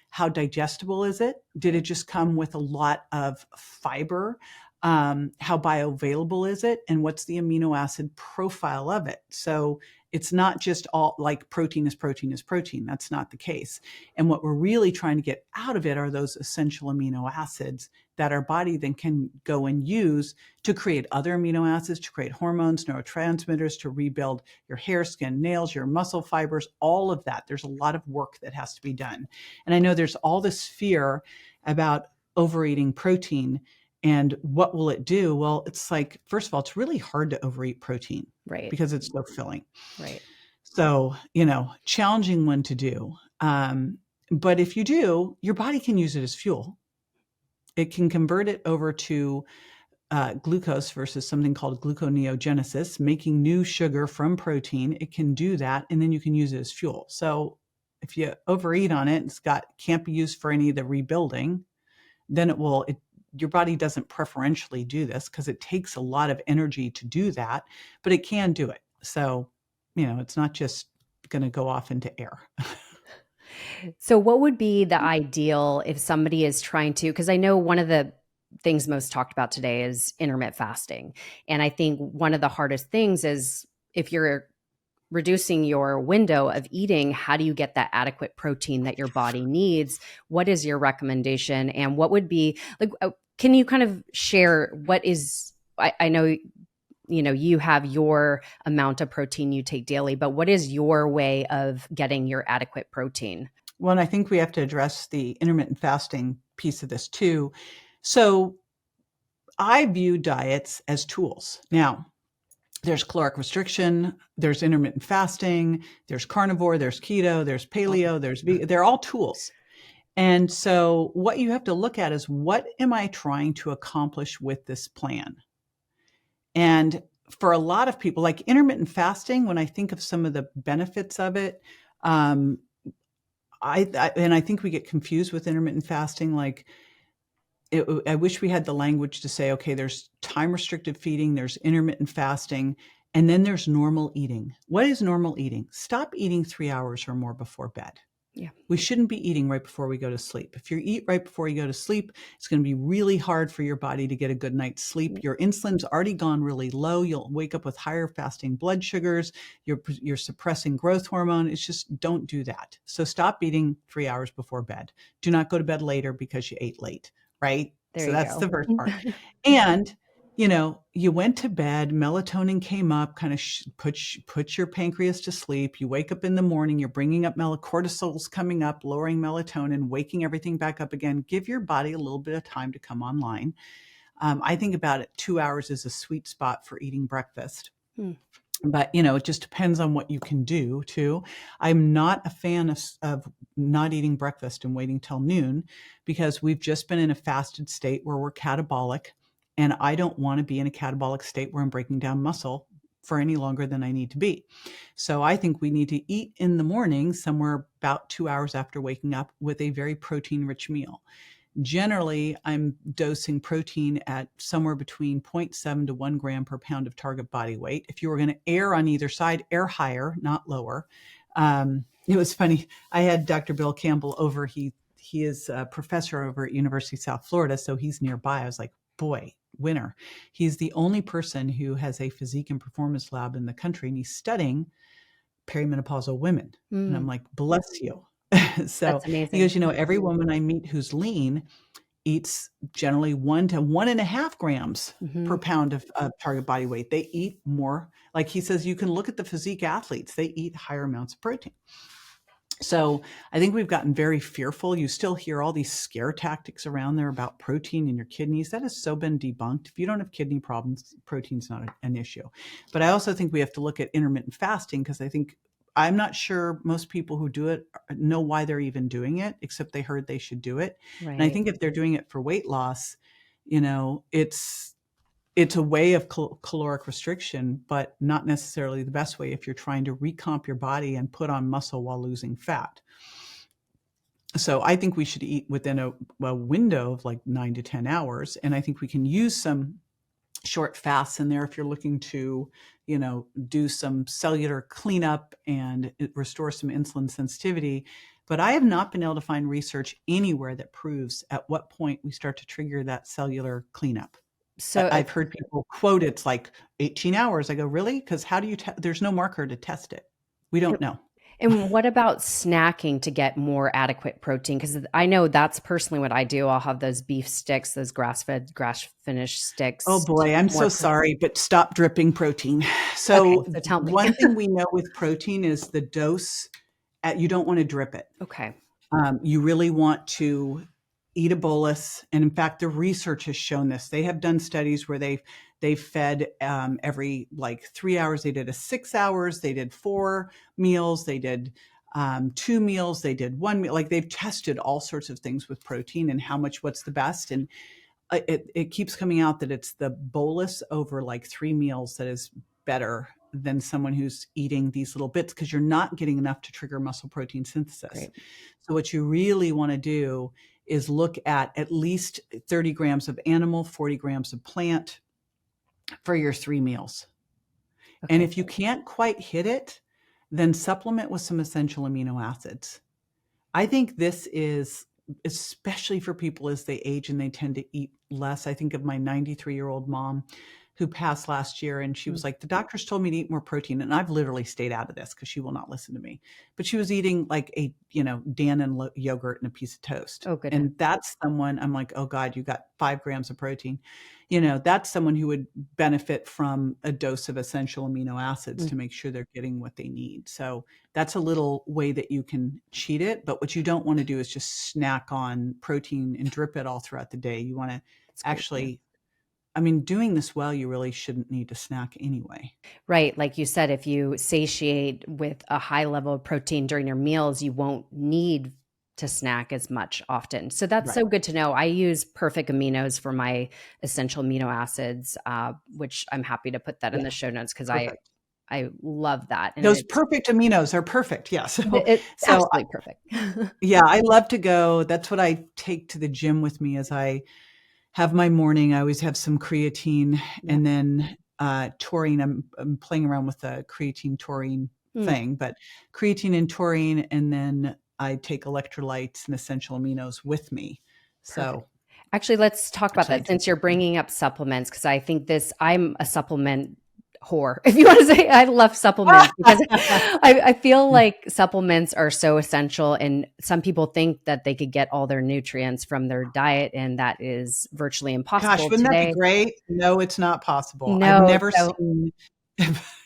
how digestible is it? Did it just come with a lot of fiber? How bioavailable is it? And what's the amino acid profile of it? So it's not just all like protein is protein is protein. That's not the case. And what we're really trying to get out of it are those essential amino acids that our body then can go and use to create other amino acids, to create hormones, neurotransmitters, to rebuild your hair, skin, nails, your muscle fibers, all of that. There's a lot of work that has to be done. And I know there's all this fear about overeating protein and what will it do? Well, it's like, first of all, it's really hard to overeat protein Right. because it's so filling. Right. So, challenging one to do. But if you do, your body can use it as fuel. It can convert it over to glucose versus something called gluconeogenesis, making new sugar from protein. It can do that, and then you can use it as fuel. So if you overeat on it, can't be used for any of the rebuilding, then your body doesn't preferentially do this because it takes a lot of energy to do that, but it can do it. So, it's not just going to go off into air. So, what would be the ideal if somebody is trying to? Because I know one of the things most talked about today is intermittent fasting. And I think one of the hardest things is if you're reducing your window of eating, how do you get that adequate protein that your body needs? What is your recommendation? And what would be like, can you kind of share what is, I know, you have your amount of protein you take daily, but what is your way of getting your adequate protein? Well, and I think we have to address the intermittent fasting piece of this too. So I view diets as tools. Now, there's caloric restriction, there's intermittent fasting, there's carnivore, there's keto, there's paleo, they're all tools. And so what you have to look at is, what am I trying to accomplish with this plan? And for a lot of people, like intermittent fasting, when I think of some of the benefits of it, I think we get confused with intermittent fasting. Like, I wish we had the language to say, okay, there's time restricted feeding, there's intermittent fasting, and then there's normal eating. What is normal eating? Stop eating 3 hours or more before bed. Yeah. We shouldn't be eating right before we go to sleep. If you eat right before you go to sleep, it's going to be really hard for your body to get a good night's sleep. Your insulin's already gone really low. You'll wake up with higher fasting blood sugars. You're suppressing growth hormone. It's just, don't do that. So stop eating 3 hours before bed. Do not go to bed later because you ate late, right? There So you that's go. the first part. And you went to bed, melatonin came up, kind of put your pancreas to sleep. You wake up in the morning, you're bringing up cortisol's coming up, lowering melatonin, waking everything back up again. Give your body a little bit of time to come online. I think about it, 2 hours is a sweet spot for eating breakfast. But, it just depends on what you can do too. I'm not a fan of not eating breakfast and waiting till noon, because we've just been in a fasted state where we're catabolic. And I don't want to be in a catabolic state where I'm breaking down muscle for any longer than I need to be. So I think we need to eat in the morning, somewhere about 2 hours after waking up, with a very protein rich meal. Generally, I'm dosing protein at somewhere between 0.7 to 1 gram per pound of target body weight. If you were going to err on either side, err higher, not lower. It was funny. I had Dr. Bill Campbell over. He is a professor over at University of South Florida, so he's nearby. I was like, boy, winner. He's the only person who has a physique and performance lab in the country, and he's studying perimenopausal women. And I'm like, bless you. So That's he amazing. goes, every woman I meet who's lean eats generally 1 to 1.5 grams per pound of target body weight. They eat more. Like he says, you can look at the physique athletes, they eat higher amounts of protein. So I think we've gotten very fearful. You still hear all these scare tactics around there about protein in your kidneys. That has so been debunked. If you don't have kidney problems, protein's not an issue. But I also think we have to look at intermittent fasting, because I'm not sure most people who do it know why they're even doing it, except they heard they should do it. Right. And I think if they're doing it for weight loss, it's a way of caloric restriction, but not necessarily the best way if you're trying to recomp your body and put on muscle while losing fat. So I think we should eat within a window of like 9 to 10 hours. And I think we can use some short fasts in there if you're looking to, do some cellular cleanup and restore some insulin sensitivity. But I have not been able to find research anywhere that proves at what point we start to trigger that cellular cleanup. So I've heard people quote it's like 18 hours. I go, really? Because how do you there's no marker to test it. We don't know. And what about snacking to get more adequate protein? Because I know that's personally what I do. I'll have those beef sticks, those grass-fed, grass-finished sticks. Oh boy, I'm so sorry, but stop dripping protein. So, Okay, so tell me. One thing we know with protein is the dose. You don't want to drip it. Okay. You really want to eat a bolus. And in fact, the research has shown this. They have done studies where they've fed every like 3 hours. They did a 6 hours. They did 4 meals. They did 2 meals. They did 1 meal. Like they've tested all sorts of things with protein and what's the best. And it keeps coming out that it's the bolus over like 3 meals that is better than someone who's eating these little bits, because you're not getting enough to trigger muscle protein synthesis. Great. So what you really want to do is look at least 30 grams of animal, 40 grams of plant for your 3 meals. Okay. And if you can't quite hit it, then supplement with some essential amino acids. I think this is especially for people as they age and they tend to eat less. I think of my 93-year-old mom who passed last year, and she was like, the doctors told me to eat more protein. And I've literally stayed out of this because she will not listen to me. But she was eating like a, Dannon yogurt and a piece of toast. Oh, goodness. And that's someone I'm like, oh God, you got 5 grams of protein. That's someone who would benefit from a dose of essential amino acids to make sure they're getting what they need. So that's a little way that you can cheat it. But what you don't want to do is just snack on protein and drip it all throughout the day. You want to actually, doing this well, you really shouldn't need to snack anyway. Right. Like you said, if you satiate with a high level of protein during your meals, you won't need to snack as much often. So that's so good to know. I use Perfect Aminos for my essential amino acids, which I'm happy to put that in the show notes because I love that. And those Perfect Aminos are perfect. Yes. It's absolutely perfect. Yeah. I love to go. That's what I take to the gym with me as I have my morning. I always have some creatine and then taurine. I'm playing around with the creatine taurine thing, but creatine and taurine, and then I take electrolytes and essential aminos with me. Perfect. So, Actually, let's talk about so I that do. since you're bringing up supplements, because I think I'm a supplement whore, if you want to say. I love supplements because I feel like supplements are so essential. And some people think that they could get all their nutrients from their diet, and that is virtually Gosh, impossible wouldn't that be today. great? No, it's not possible. I've No. never So seen.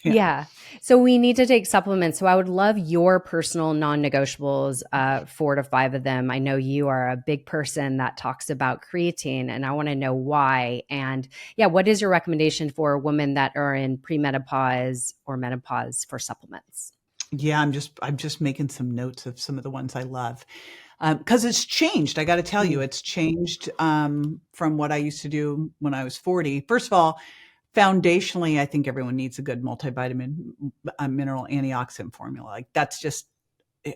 Yeah. yeah. So we need to take supplements. So I would love your personal non-negotiables, 4 to 5 of them. I know you are a big person that talks about creatine, and I want to know why. And yeah, what is your recommendation for women that are in premenopause or menopause for supplements? Yeah, I'm just making some notes of some of the ones I love. Because it's changed. I got to tell you, Mm. it's changed from what I used to do when I was 40. First of all, foundationally, I think everyone needs a good multivitamin, mineral antioxidant formula. Like that's just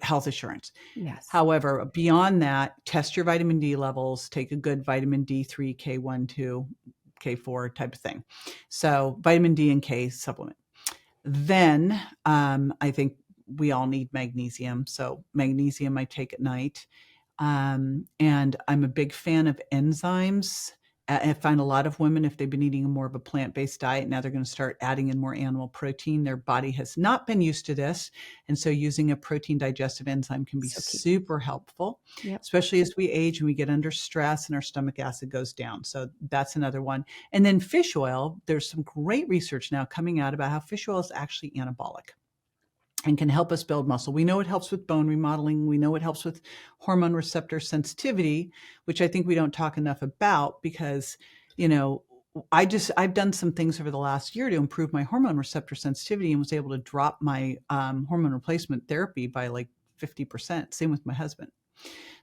health assurance. Yes. However, beyond that, test your vitamin D levels, take a good vitamin D3, K1, 2, K4 type of thing. So vitamin D and K supplement. Then I think we all need magnesium. So magnesium I take at night. And I'm a big fan of enzymes. I find a lot of women, if they've been eating more of a plant-based diet, now they're going to start adding in more animal protein. Their body has not been used to this. And so using a protein digestive enzyme can be So key. super helpful, Yep. especially as we age and we get under stress and our stomach acid goes down. So that's another one. And then fish oil, there's some great research now coming out about how fish oil is actually anabolic and can help us build muscle. We know it helps with bone remodeling. We know it helps with hormone receptor sensitivity, which I think we don't talk enough about because, you know, I've done some things over the last year to improve my hormone receptor sensitivity and was able to drop my hormone replacement therapy by like 50%. Same with my husband.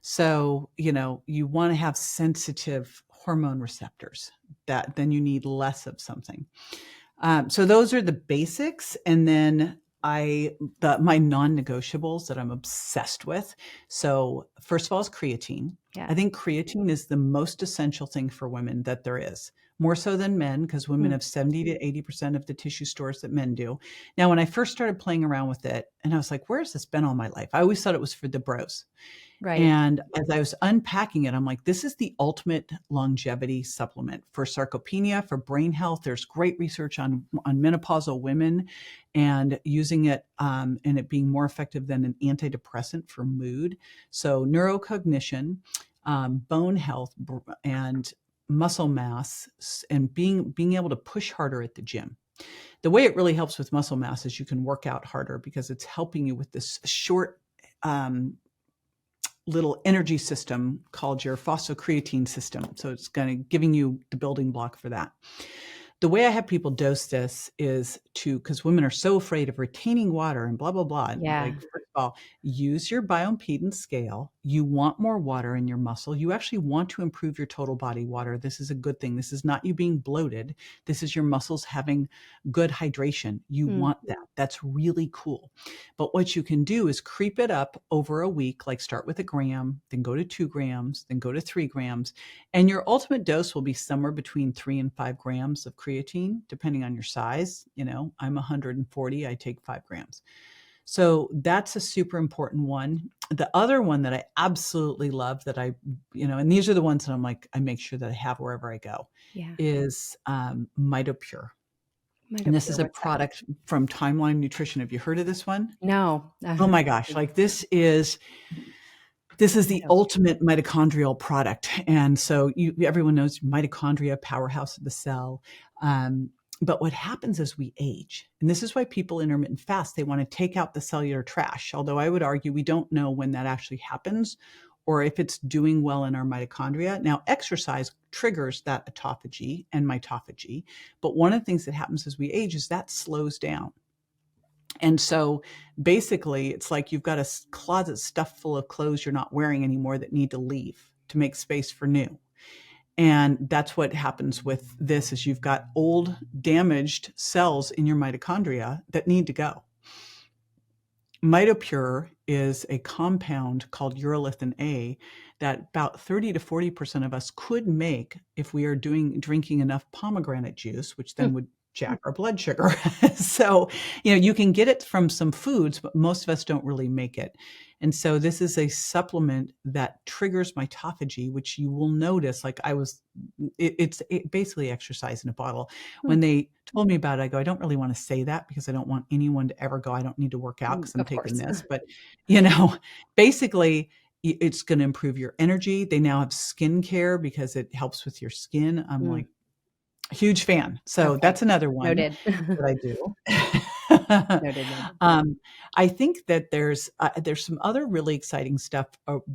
So, you want to have sensitive hormone receptors that then you need less of something. So those are the basics. And then my non-negotiables that I'm obsessed with. So first of all is creatine. Yeah. I think creatine is the most essential thing for women that there is, more so than men, because women Mm. have 70 to 80% of the tissue stores that men do. Now, when I first started playing around with it, and I was like, where's this been all my life? I always thought it was for the bros. Right. And as I was unpacking it, I'm like, this is the ultimate longevity supplement for sarcopenia, for brain health. There's great research on menopausal women and using it and it being more effective than an antidepressant for mood. So neurocognition, bone health, and muscle mass, and being able to push harder at the gym. The way it really helps with muscle mass is you can work out harder because it's helping you with this short little energy system called your phosphocreatine system. So it's kind of giving you the building block for that. The way I have people dose this is because women are so afraid of retaining water and blah, blah, blah. Yeah. Like, first of all, use your bioimpedance scale. You want more water in your muscle. You actually want to improve your total body water. This is a good thing. This is not you being bloated. This is your muscles having good hydration. You Mm. want that. That's really cool. But what you can do is creep it up over a week, like start with 1 gram, then go to 2 grams, then go to 3 grams. And your ultimate dose will be somewhere between 3 and 5 grams of creatine, depending on your size. I'm 140, I take 5 grams. So that's a super important one. The other one that I absolutely love that and these are the ones that I'm like, I make sure that I have wherever I go, Yeah. is Mitopure. And this is Mitopure, a what's that? product from Timeline Nutrition. Have you heard of this one? No. Oh my gosh. Like this is the Mitopure. ultimate mitochondrial product. And so everyone knows mitochondria, powerhouse of the cell. But what happens as we age, and this is why people intermittent fast, they want to take out the cellular trash. Although I would argue we don't know when that actually happens or if it's doing well in our mitochondria. Now, exercise triggers that autophagy and mitophagy. But one of the things that happens as we age is that slows down. And so basically, it's like you've got a closet stuffed full of clothes you're not wearing anymore that need to leave to make space for new. And that's what happens with this is you've got old damaged cells in your mitochondria that need to go. Mitopure is a compound called urolithin A that about 30 to 40% of us could make if we are drinking enough pomegranate juice, which then would jack our blood sugar. So, you can get it from some foods, but most of us don't really make it. And so this is a supplement that triggers mitophagy, which you will notice, like it's basically exercise in a bottle. When they told me about it, I go, I don't really want to say that because I don't want anyone to ever go, I don't need to work out because I'm Of taking course. this. But, basically it's going to improve your energy. They now have skincare because it helps with your skin. I'm like, huge fan. So Okay. that's another one Noted. that I do. Noted. Noted. I think that there's some other really exciting stuff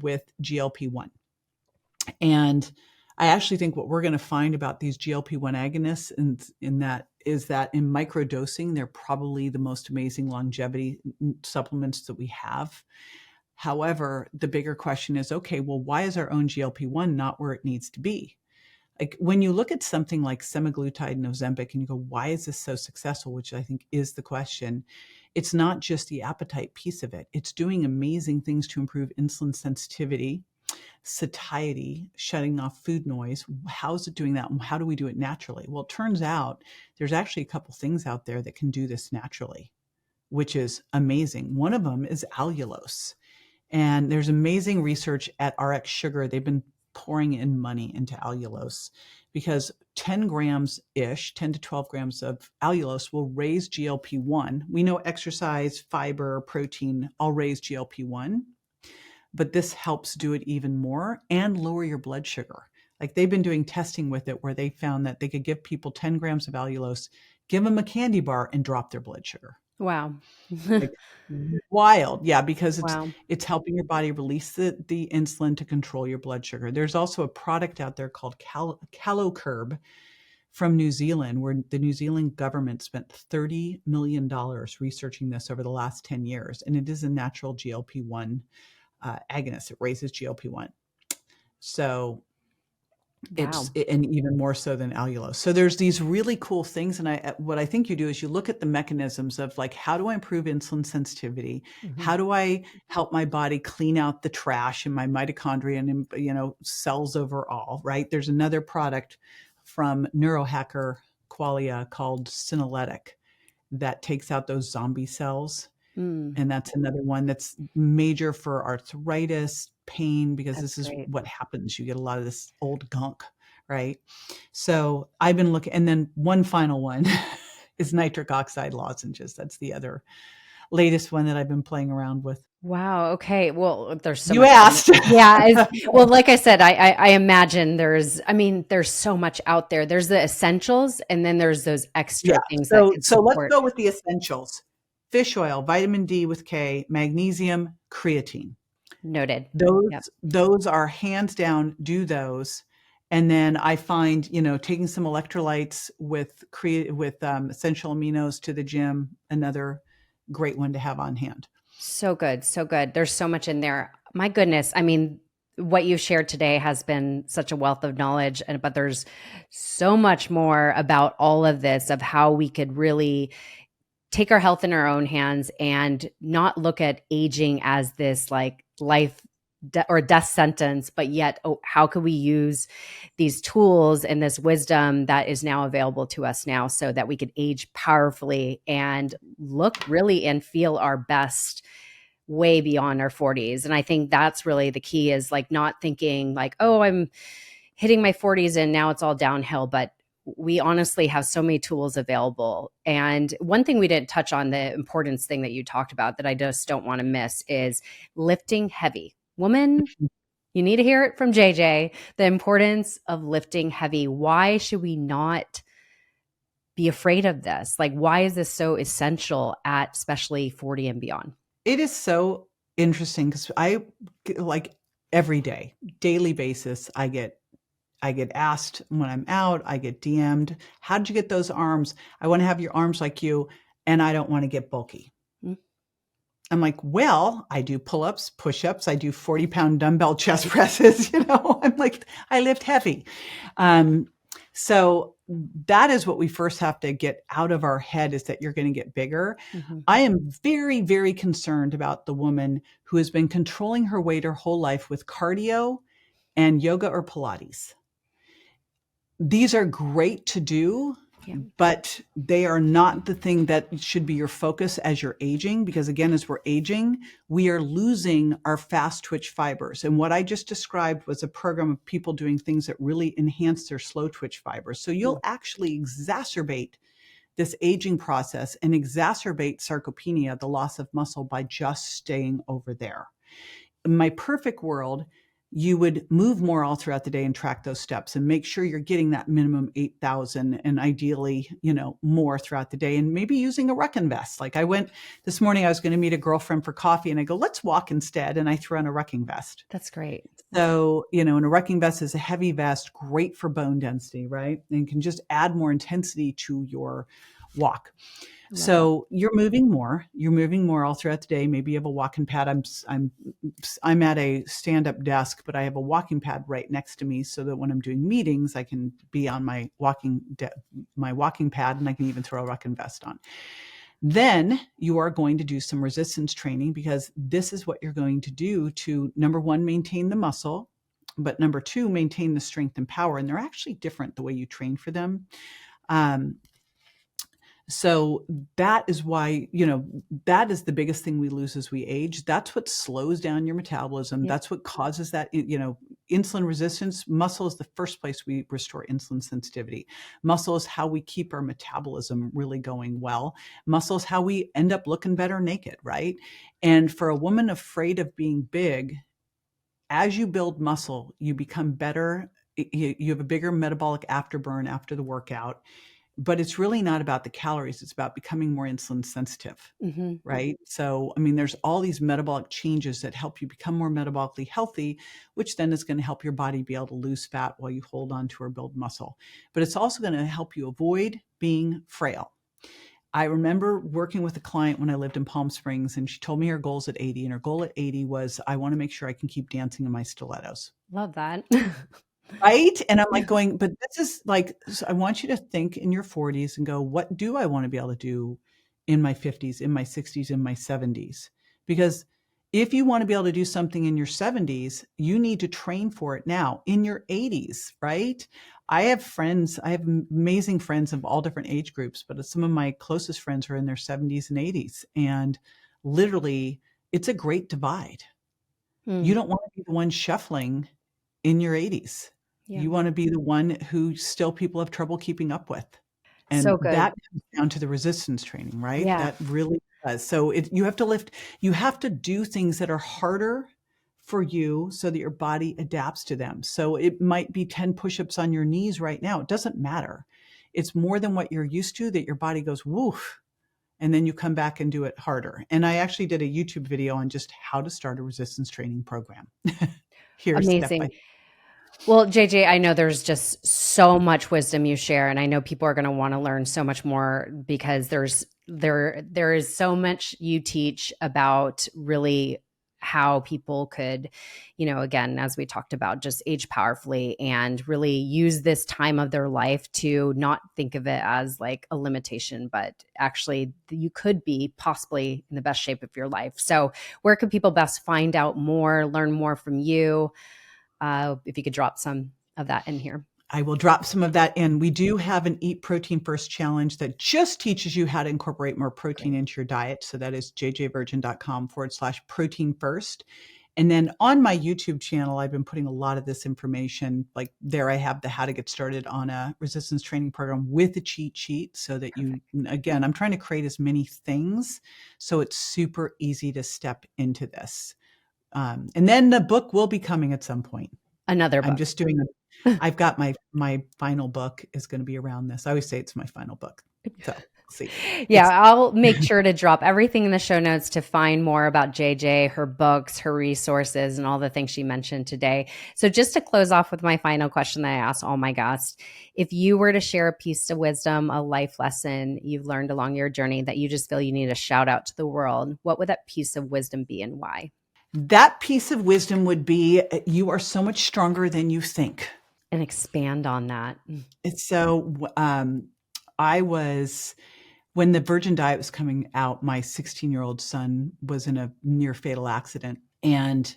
with GLP-1. And I actually think what we're going to find about these GLP-1 agonists in that is that in microdosing, they're probably the most amazing longevity supplements that we have. However, the bigger question is, okay, well, why is our own GLP-1 not where it needs to be? Like when you look at something like semaglutide and Ozempic and you go, why is this so successful? Which I think is the question. It's not just the appetite piece of it. It's doing amazing things to improve insulin sensitivity, satiety, shutting off food noise. How is it doing that? And how do we do it naturally? Well, it turns out there's actually a couple things out there that can do this naturally, which is amazing. One of them is allulose. And there's amazing research at RX Sugar. They've been pouring in money into allulose because 10 grams-ish, 10 to 12 grams of allulose will raise GLP-1. We know exercise, fiber, protein all raise GLP-1, but this helps do it even more and lower your blood sugar. Like they've been doing testing with it where they found that they could give people 10 grams of allulose, give them a candy bar and drop their blood sugar. Wow. Like wild. Yeah, because Wow. it's helping your body release the insulin to control your blood sugar. There's also a product out there called CaloCurb from New Zealand, where the New Zealand government spent $30 million researching this over the last 10 years. And it is a natural GLP-1 agonist. It raises GLP-1. So Wow. and even more so than allulose. So there's these really cool things. And what I think you do is you look at the mechanisms of like, how do I improve insulin sensitivity? How do I help my body clean out the trash in my mitochondria and, cells overall, right? There's another product from neurohacker Qualia called Senolytic that takes out those zombie cells. And that's another one that's major for arthritis, pain, because That's this is great. what happens. You get a lot of this old gunk, right? So I've been looking, and then one final one is nitric oxide lozenges. That's the other latest one that I've been playing around with. Wow. Okay. Well, there's so You much. asked. Yeah. Well, like I said, I imagine there's so much out there. There's the essentials and then there's those extra Yeah. things that can So let's support. go with the essentials. Fish oil, vitamin D with K, magnesium, creatine. Noted. Those Yep. those are hands down, do those. And then I find, taking some electrolytes with essential aminos to the gym, another great one to have on hand. So good. So good. There's so much in there. My goodness. I mean, what you've shared today has been such a wealth of knowledge, but there's so much more about all of this of how we could really take our health in our own hands and not look at aging as this like life or death sentence, but yet, how could we use these tools and this wisdom that is now available to us now so that we could age powerfully and look really and feel our best way beyond our 40s. And I think that's really the key, is like not thinking like, oh, I'm hitting my 40s and now it's all downhill, but we honestly have so many tools available. And one thing we didn't touch on, the importance thing that you talked about that I just don't want to miss, is lifting heavy. Woman, you need to hear it from JJ, the importance of lifting heavy. Why should we not be afraid of this? Like, why is this so essential at especially 40 and beyond? It is so interesting because I like every day, daily basis, I get asked when I'm out, I get DM'd, how did you get those arms? I want to have your arms like you, and I don't want to get bulky. I'm like, well, I do pull-ups, push-ups, I do 40-pound dumbbell chest presses, I'm like, I lift heavy. So that is what we first have to get out of our head, is that you're going to get bigger. I am very, very concerned about the woman who has been controlling her weight her whole life with cardio and yoga or Pilates. These are great to do Yeah. but they are not the thing that should be your focus as you're aging, because again, as we're aging, we are losing our fast twitch fibers. And what I just described was a program of people doing things that really enhance their slow twitch fibers. So you'll actually exacerbate this aging process and exacerbate sarcopenia, the loss of muscle, by just staying over there. In my perfect world, you would move more all throughout the day and track those steps and make sure you're getting that minimum 8,000 and ideally, more throughout the day, and maybe using a ruck vest. Like I went this morning, I was going to meet a girlfriend for coffee and I go, let's walk instead. And I threw on a rucking vest. That's great. So, and a rucking vest is a heavy vest, great for bone density, right? And can just add more intensity to your walk. So you're moving more all throughout the day. Maybe you have a walking pad. I'm at a stand-up desk, but I have a walking pad right next to me so that when I'm doing meetings, I can be on my walking pad, and I can even throw a rucking vest on. Then you are going to do some resistance training, because this is what you're going to do to, number one, maintain the muscle, but number two, maintain the strength and power. And they're actually different the way you train for them. So that is why, that is the biggest thing we lose as we age. That's what slows down your metabolism. Yep. That's what causes that, insulin resistance. Muscle is the first place we restore insulin sensitivity. Muscle is how we keep our metabolism really going well. Muscle is how we end up looking better naked, right? And for a woman afraid of being big, as you build muscle, you become better. You have a bigger metabolic afterburn after the workout. But it's really not about the calories. It's about becoming more insulin sensitive, right? So, there's all these metabolic changes that help you become more metabolically healthy, which then is going to help your body be able to lose fat while you hold on to or build muscle. But it's also going to help you avoid being frail. I remember working with a client when I lived in Palm Springs, and she told me her goals at 80. And her goal at 80 was, I want to make sure I can keep dancing in my stilettos. Love that. Right? And I'm like going, but this is like, so I want you to think in your 40s and go, what do I want to be able to do in my 50s, in my 60s, in my 70s? Because if you want to be able to do something in your 70s, you need to train for it now in your 80s, right? I have amazing friends of all different age groups, but some of my closest friends are in their 70s and 80s. And literally, it's a great divide. You don't want to be the one shuffling in your 80s. You want to be the one who still people have trouble keeping up with. And So good. that comes down to the resistance training, right? Yeah. That really does. So you have to do things that are harder for you so that your body adapts to them. So it might be 10 push-ups on your knees right now. It doesn't matter. It's more than what you're used to that your body goes, woof. And then you come back and do it harder. And I actually did a YouTube video on just how to start a resistance training program. Here's step by Amazing. Well, JJ, I know there's just so much wisdom you share, and I know people are going to want to learn so much more, because there is so much you teach about really how people could, again, as we talked about, just age powerfully and really use this time of their life to not think of it as like a limitation, but actually you could be possibly in the best shape of your life. So where can people best find out more, learn more from you? If you could drop some of that in here. I will drop some of that in. We do have an Eat Protein First challenge that just teaches you how to incorporate more protein into your diet. So that is jjvirgin.com/protein first. And then on my YouTube channel, I've been putting a lot of this information. Like there, I have the how to get started on a resistance training program with a cheat sheet, so that again, I'm trying to create as many things so it's super easy to step into this. And then the book will be coming at some point. Another book. I'm just doing I've got my final book is going to be around this. I always say it's my final book. So we'll see. Yeah, I'll make sure to drop everything in the show notes to find more about JJ, her books, her resources, and all the things she mentioned today. So just to close off with my final question that I ask all my guests, if you were to share a piece of wisdom, a life lesson you've learned along your journey that you just feel you need to shout out to the world, what would that piece of wisdom be and why? That piece of wisdom would be, you are so much stronger than you think. And expand on that. It's so, when the Virgin Diet was coming out, my 16-year-old son was in a near fatal accident. And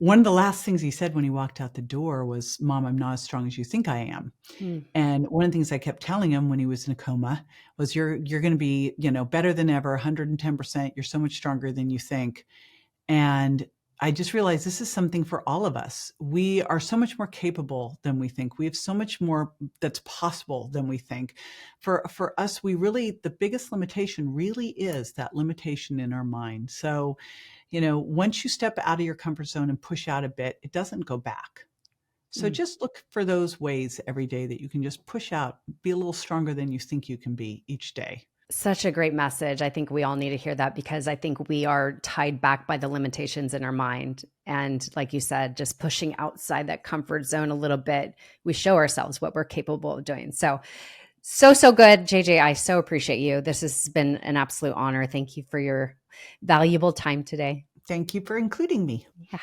one of the last things he said when he walked out the door was, "Mom, I'm not as strong as you think I am." Mm. And one of the things I kept telling him when he was in a coma was, you're going to be, better than ever, 110%. You're so much stronger than you think. And I just realized this is something for all of us. We are so much more capable than we think. We have so much more that's possible than we think. For us, the biggest limitation really is that limitation in our mind. So, once you step out of your comfort zone and push out a bit, it doesn't go back. So just look for those ways every day that you can just push out, be a little stronger than you think you can be each day. Such a great message. I think we all need to hear that, because I think we are tied back by the limitations in our mind. And like you said, just pushing outside that comfort zone a little bit, we show ourselves what we're capable of doing. So good. JJ, I so appreciate you. This has been an absolute honor. Thank you for your valuable time today. Thank you for including me. Yeah.